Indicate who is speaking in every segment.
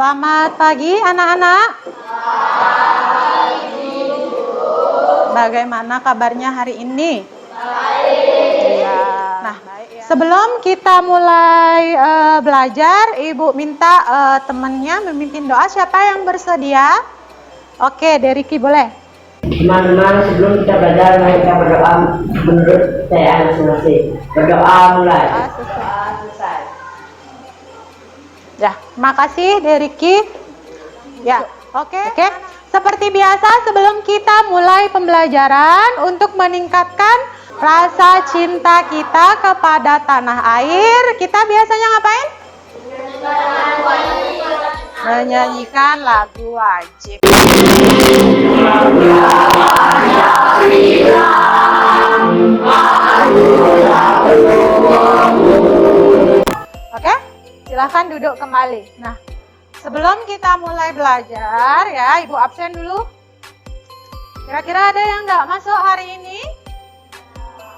Speaker 1: Selamat pagi anak-anak. Bagaimana kabarnya hari ini? Baik. Ya. Nah, sebelum kita mulai belajar, Ibu minta temannya memimpin doa. Siapa yang bersedia? Oke, Deriki boleh.
Speaker 2: Teman-teman, sebelum kita belajar, mari kita berdoa menurut saya masing-masing. Berdoa mulai.
Speaker 1: Selesai. Ya, makasih Deriki. Ya, oke. Seperti biasa, sebelum kita mulai pembelajaran, untuk meningkatkan rasa cinta kita kepada tanah air, kita biasanya ngapain? Menyanyikan lagu wajib. Oke, silahkan duduk kembali. Nah, sebelum kita mulai belajar ya, Ibu absen dulu. Kira-kira ada yang nggak masuk hari ini?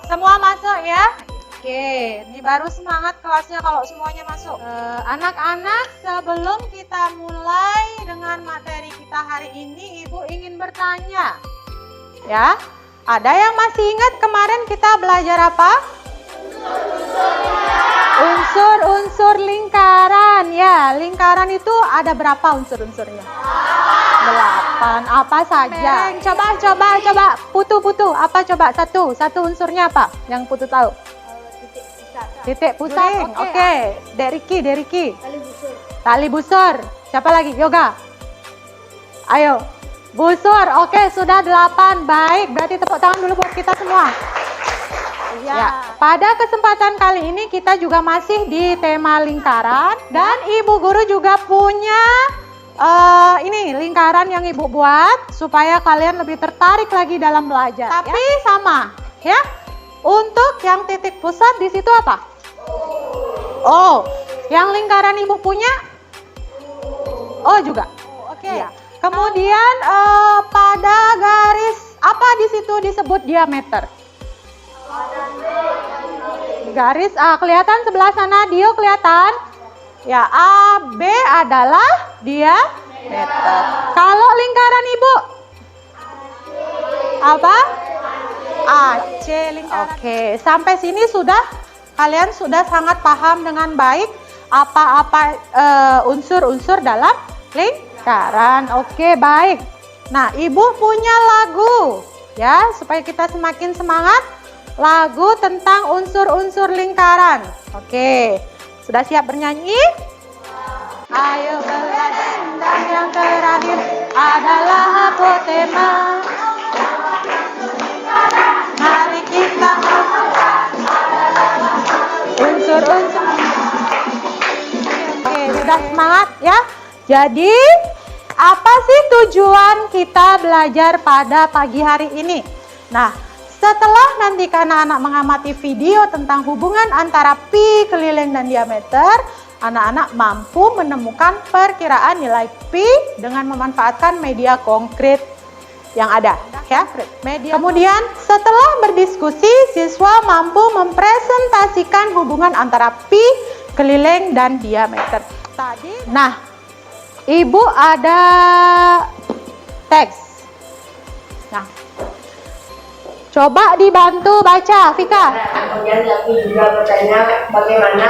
Speaker 1: Semua masuk ya? Oke, ini baru semangat kelasnya kalau semuanya masuk. Anak-anak, sebelum kita mulai dengan materi kita hari ini, Ibu ingin bertanya. Ya, ada yang masih ingat kemarin kita belajar apa? Unsur-unsur lingkaran. Ya, lingkaran itu ada berapa unsur-unsurnya? 8. Apa saja? Coba. Putu. Apa coba? Satu unsurnya apa? Yang Putu tahu? Titik pusat. Oke. Deriki. Tali busur. Siapa lagi? Yoga. Ayo. Busur. Oke, sudah 8. Baik, berarti tepuk tangan dulu buat kita semua. Ya, pada kesempatan kali ini kita juga masih di tema lingkaran dan Ibu Guru juga punya ini lingkaran yang Ibu buat supaya kalian lebih tertarik lagi dalam belajar. Tapi sama, ya. Untuk yang titik pusat di situ apa? Oh, yang lingkaran Ibu punya? Oh juga. Oke. Ya. Kemudian pada garis apa di situ disebut diameter? Garis kelihatan sebelah sana, Dio kelihatan? Ya, AB adalah diameter. Kalau lingkaran Ibu? Apa? AC lingkaran. Oke, sampai sini kalian sudah sangat paham dengan baik apa-apa unsur-unsur dalam lingkaran. Oke, baik. Nah, Ibu punya lagu ya, supaya kita semakin semangat. Lagu tentang unsur-unsur lingkaran. Oke, sudah siap bernyanyi? Ayo belajar dan yang terakhir adalah apotema. Mari kita unsur-unsur. Oke, sudah semangat ya? Jadi, apa sih tujuan kita belajar pada pagi hari ini? Nah, setelah nanti anak-anak mengamati video tentang hubungan antara pi, keliling, dan diameter, anak-anak mampu menemukan perkiraan nilai pi dengan memanfaatkan media konkret yang ada. Ya. Kemudian setelah berdiskusi, siswa mampu mempresentasikan hubungan antara pi, keliling, dan diameter. Nah, Ibu ada teks. Nah, coba dibantu baca, Vika.
Speaker 2: Kemudian lagi juga bertanya bagaimana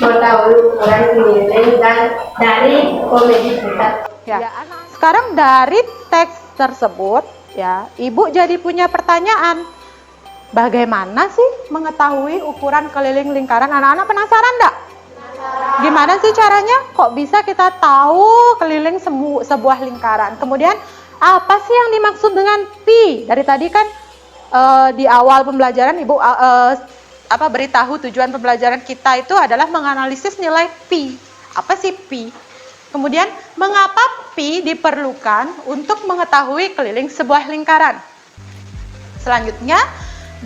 Speaker 2: mengetahui ukuran keliling dan dari komedi kita.
Speaker 1: Ya. Sekarang dari teks tersebut, ya, Ibu jadi punya pertanyaan. Bagaimana sih mengetahui ukuran keliling lingkaran? Anak-anak penasaran enggak? Gimana sih caranya? Kok bisa kita tahu keliling sebuah lingkaran? Kemudian apa sih yang dimaksud dengan pi? Dari tadi kan di awal pembelajaran Ibu beritahu tujuan pembelajaran kita itu adalah menganalisis nilai pi. Apa sih pi? Kemudian mengapa pi diperlukan untuk mengetahui keliling sebuah lingkaran? Selanjutnya,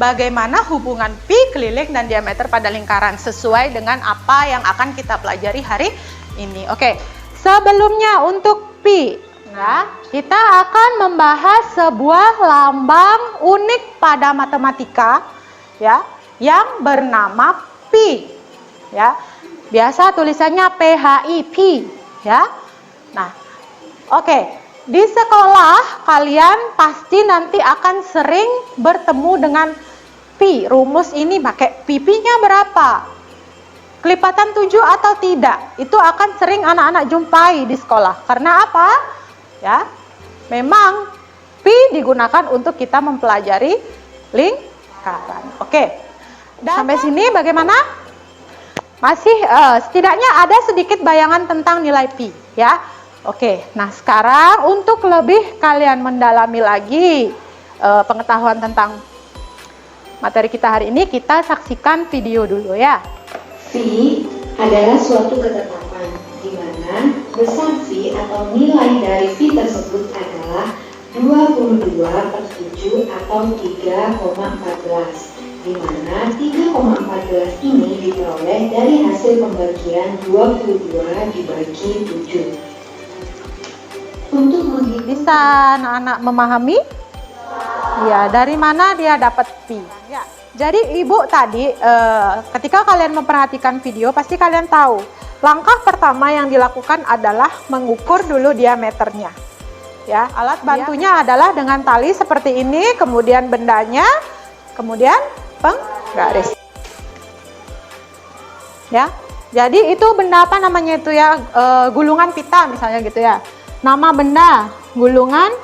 Speaker 1: bagaimana hubungan pi, keliling, dan diameter pada lingkaran sesuai dengan apa yang akan kita pelajari hari ini. Oke, sebelumnya untuk pi, ya, kita akan membahas sebuah lambang unik pada matematika, ya, yang bernama pi, ya. Biasa tulisannya PHI, pi, ya. Nah, oke. Di sekolah kalian pasti nanti akan sering bertemu dengan pi. Rumus ini pakai pi-nya berapa? Kelipatan 7 atau tidak? Itu akan sering anak-anak jumpai di sekolah. Karena apa? Ya, memang pi digunakan untuk kita mempelajari lingkaran. Oke. Dan sampai sini bagaimana? Masih setidaknya ada sedikit bayangan tentang nilai pi, ya. Oke, nah sekarang untuk lebih kalian mendalami lagi pengetahuan tentang materi kita hari ini, kita saksikan video dulu ya.
Speaker 3: Phi adalah suatu ketetapan di mana besar Phi atau nilai dari Phi tersebut adalah 22/7 atau 3,14, di mana 3,14 ini diperoleh dari hasil pembagian 22 dibagi 7. Untuk menghitung,
Speaker 1: Bisa anak-anak memahami? Ya, dari mana dia dapat pi? Ya. Jadi ibu tadi ketika kalian memperhatikan video pasti kalian tahu langkah pertama yang dilakukan adalah mengukur dulu diameternya. Ya, alat bantunya adalah dengan tali seperti ini, kemudian bendanya, kemudian penggaris. Ya, jadi itu benda apa namanya itu ya, gulungan pita misalnya gitu ya. Nama benda, gulungan.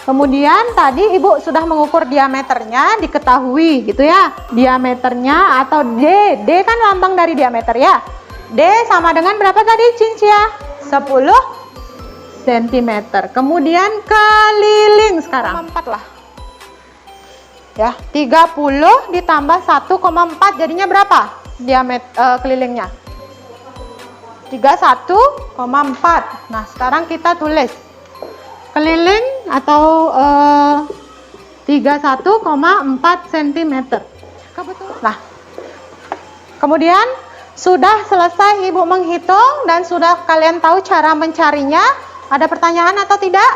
Speaker 1: Kemudian tadi ibu sudah mengukur diameternya, diketahui gitu ya. Diameternya atau D. D kan lambang dari diameter ya. D sama dengan berapa tadi Cincia? 10 cm. Kemudian keliling sekarang. 4 lah. Ya, 30 ditambah 1,4 jadinya berapa? Diameter kelilingnya. 31,4. Nah, sekarang kita tulis keliling atau 31,4 cm. Kebetulan. Nah, kemudian sudah selesai ibu menghitung dan sudah kalian tahu cara mencarinya. Ada pertanyaan atau tidak?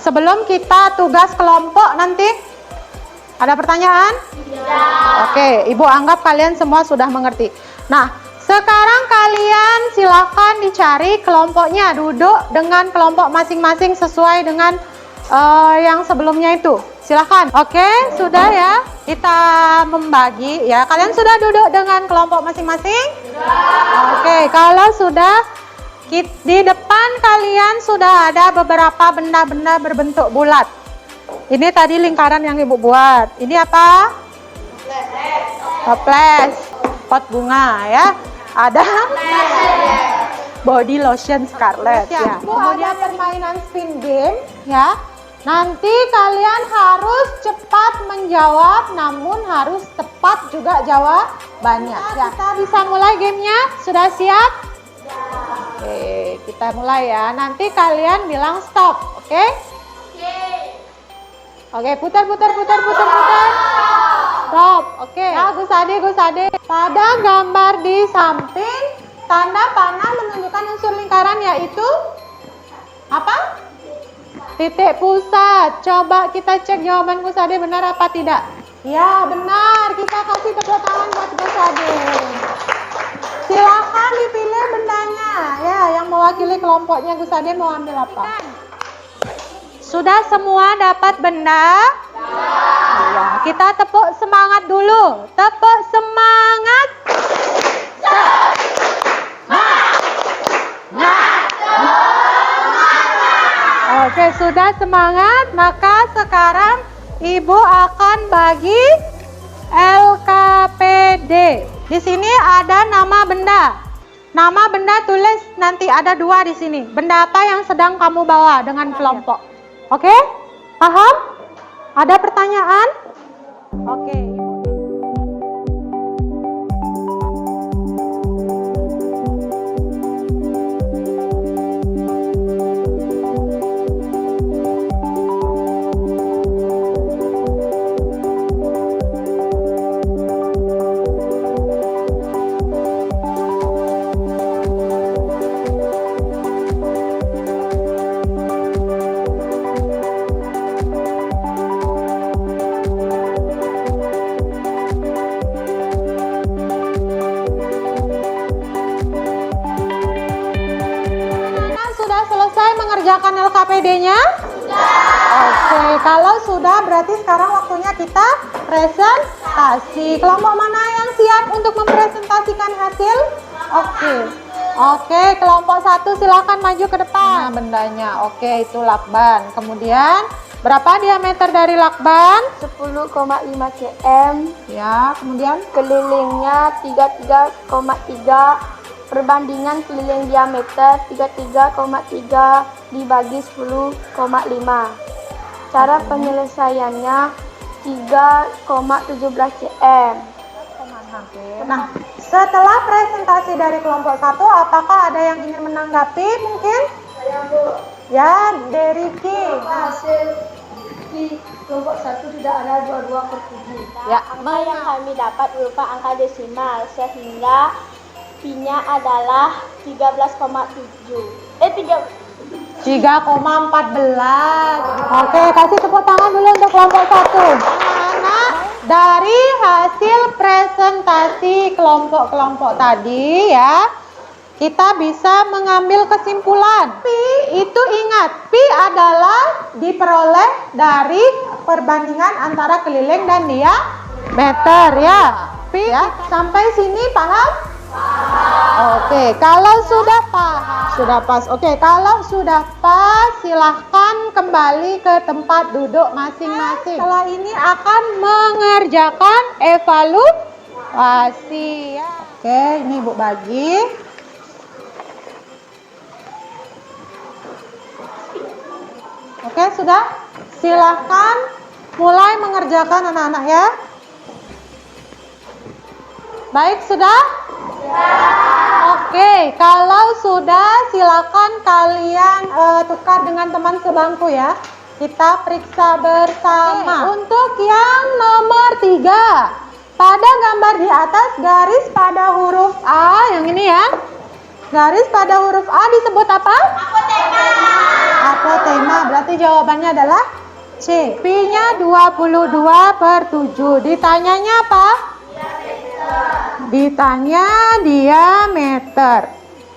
Speaker 1: Sebelum kita tugas kelompok nanti, ada pertanyaan? Tidak. Oke, ibu anggap kalian semua sudah mengerti. Nah, sekarang kalian silakan dicari kelompoknya, duduk dengan kelompok masing-masing sesuai dengan yang sebelumnya itu. Silakan. Oke, sudah ya. Kita membagi ya. Kalian sudah duduk dengan kelompok masing-masing? Sudah. Oke, kalau sudah, di depan kalian sudah ada beberapa benda-benda berbentuk bulat. Ini tadi lingkaran yang ibu buat. Ini apa? Toples. Pot bunga ya. Ada body lotion Scarlett ya. Kemudian permainan spin game ya. Nanti kalian harus cepat menjawab, namun harus tepat juga jawabannya. Ya. Kita bisa mulai gamenya. Sudah siap? Ya. Oke, kita mulai ya. Nanti kalian bilang stop, oke? Oke, putar. Stop, oke. Ya, Gus Ade. Pada gambar di samping, tanda panah menunjukkan unsur lingkaran yaitu apa? Titik pusat. Coba kita cek jawaban Gus Ade benar apa tidak? Ya, benar. Kita kasih tepuk tangan buat Gus Ade. Silakan dipilih bendanya. Ya, yang mewakili kelompoknya Gus Ade mau ambil apa? Sudah semua dapat benda? Ya, kita tepuk semangat dulu. Tepuk semangat. Oke, sudah semangat. Maka sekarang ibu akan bagi LKPD. Di sini ada nama benda. Nama benda tulis nanti ada 2 di sini. Benda apa yang sedang kamu bawa dengan kelompok? Oke? Paham? Ada pertanyaan? Oke. mengerjakan LKPD-nya? Oke, kalau sudah berarti sekarang waktunya kita presentasi. Kelompok mana yang siap untuk mempresentasikan hasil? Oke, kelompok 1 silakan maju ke depan. Nah, bendanya. Oke, itu lakban. Kemudian berapa diameter dari lakban?
Speaker 2: 10,5 cm.
Speaker 1: Ya, kemudian
Speaker 2: Kelilingnya 33,3. Perbandingan keliling diameter 33,3 dibagi 10,5. Cara penyelesaiannya 3,17 cm.
Speaker 1: Nah, setelah presentasi dari kelompok 1, apakah ada yang ingin menanggapi mungkin? Ya, Deriki.
Speaker 2: Hasil di kelompok 1 tidak ada 22/7.
Speaker 1: Ya,
Speaker 2: Angka yang kami dapat berupa angka desimal sehingga pi-nya adalah
Speaker 1: 3,14. Oke, kasih tepuk tangan dulu untuk kelompok 1. Anak-anak, dari hasil presentasi kelompok-kelompok tadi ya, kita bisa mengambil kesimpulan. Pi itu ingat, pi adalah diperoleh dari perbandingan antara keliling dan diameter ya. Pi ya, sampai sini paham? Oke, kalau sudah pas. Oke, kalau sudah pas, silahkan kembali ke tempat duduk masing-masing. Setelah ini akan mengerjakan evaluasi ya. Oke, ini Ibu bagi. Oke, sudah? Silahkan mulai mengerjakan anak-anak ya. Baik, sudah? Oke, kalau sudah silakan kalian tukar dengan teman sebangku ya. Kita periksa bersama. Untuk yang nomor 3, pada gambar di atas garis pada huruf A, yang ini ya. Garis pada huruf A disebut apa? Apotema. Berarti jawabannya adalah C. Pi-nya 22/7. Ditanyanya apa? Ditanya diameter.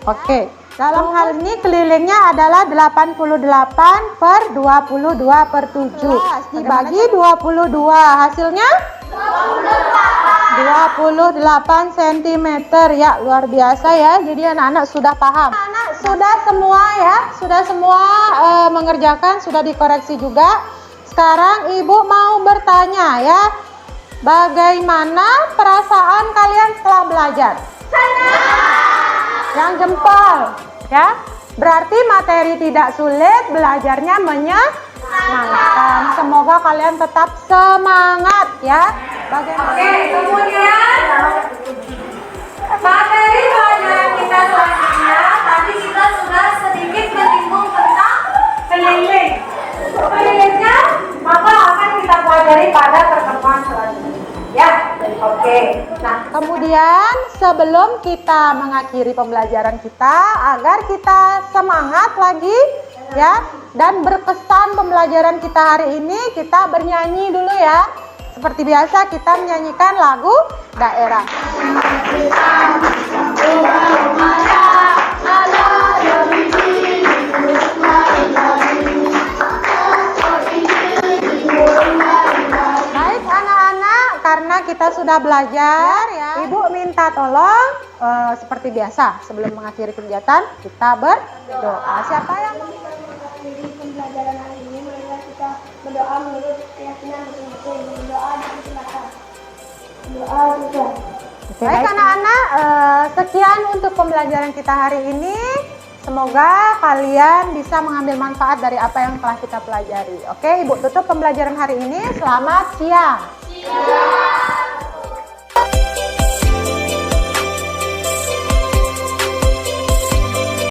Speaker 1: Oke, dalam hal ini kelilingnya adalah 88/22/7 dibagi 22, hasilnya 28 cm ya, luar biasa ya. Jadi anak-anak sudah paham. Anak sudah semua ya, sudah semua mengerjakan, sudah dikoreksi juga. Sekarang Ibu mau bertanya ya. Bagaimana perasaan kalian setelah belajar? Yang jempol, ya. Berarti materi tidak sulit, belajarnya menyenangkan. Semoga kalian tetap semangat, ya. Bagaimana?
Speaker 4: Oke, kemudian materi pelajaran kita selanjutnya, tadi kita sudah sedikit menyinggung tentang keliling. Kelilingnya maka akan kita pelajari pada pertemuan selanjutnya. Ya, oke.
Speaker 1: Nah, kemudian sebelum kita mengakhiri pembelajaran kita, agar kita semangat lagi ya dan berkesan pembelajaran kita hari ini, kita bernyanyi dulu ya. Seperti biasa kita menyanyikan lagu daerah. Baik anak-anak, karena kita sudah belajar ya, Ibu minta tolong seperti biasa sebelum mengakhiri kegiatan kita berdoa. Siapa yang
Speaker 2: Pembelajaran hari ini, marilah kita berdoa menurut keyakinan betul-betul. Berdoa dipersilakan. Doa juga.
Speaker 1: Baik anak-anak, sekian untuk pembelajaran kita hari ini. Semoga kalian bisa mengambil manfaat dari apa yang telah kita pelajari. Oke, Ibu tutup pembelajaran hari ini. Selamat siang.